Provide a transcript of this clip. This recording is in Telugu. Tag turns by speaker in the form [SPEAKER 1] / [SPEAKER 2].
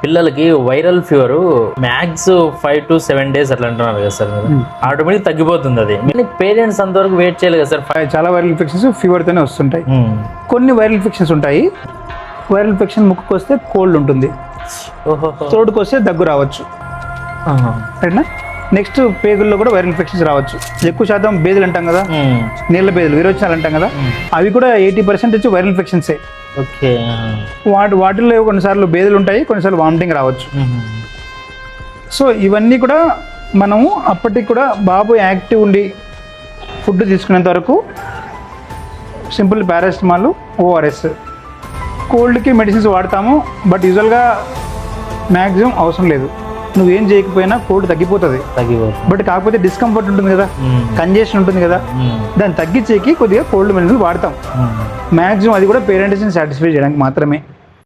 [SPEAKER 1] పిల్లలకి viral fever max 5 to 7 days అట్లా అంటున్నారు కదా సార్, ఆటోమేటిక్ తగ్గిపోతుంది అది. పేరెంట్స్ అంతవరకు వెయిట్ చేయాలి కదా సార్?
[SPEAKER 2] చాలా వైరల్ ఇన్ఫెక్షన్స్ ఫీవర్తోనే వస్తుంటాయి. కొన్ని వైరల్ ఇన్ఫెక్షన్స్ ఉంటాయి. వైరల్ ఇన్ఫెక్షన్ ముక్కుకు వస్తే కోల్డ్ ఉంటుంది, త్రోట్కి వస్తే దగ్గు రావచ్చు. రైట్నా? నెక్స్ట్ పేగుల్లో కూడా వైరల్ ఇన్ఫెక్షన్స్ రావచ్చు. ఎక్కువ శాతం బేదులు అంటాం కదా, నీళ్ళ బేదులు, విరోచనాలు అంటాం కదా, అవి కూడా 80% వైరల్ ఇన్ఫెక్షన్సే.
[SPEAKER 1] ఓకే.
[SPEAKER 2] వాటిల్లో కొన్నిసార్లు బేదులు ఉంటాయి, కొన్నిసార్లు వామిటింగ్ రావచ్చు. సో ఇవన్నీ కూడా మనము అప్పటికి కూడా బాబు యాక్టివ్ ఉండి ఫుడ్ తీసుకునేంత వరకు సింపుల్ పారాసిటమాల్, ఓఆర్ఎస్, కోల్డ్కి మెడిసిన్స్ వాడతాము. బట్ యూజువల్గా మ్యాక్సిమం అవసరం లేదు. నువ్వేం చేయకపోయినా కోల్డ్ తగ్గిపోతుంది. బట్ కాకపోతే డిస్కంఫర్ట్ ఉంటుంది కదా, కంజెషన్ ఉంటుంది కదా, దాన్ని తగ్గించేకి కొద్దిగా కోల్డ్ మెడిసిన్ వాడతాం. మ్యాక్సిమం అది కూడా పేరెంట్స్ని సాటిస్ఫై చేయడానికి మాత్రమే.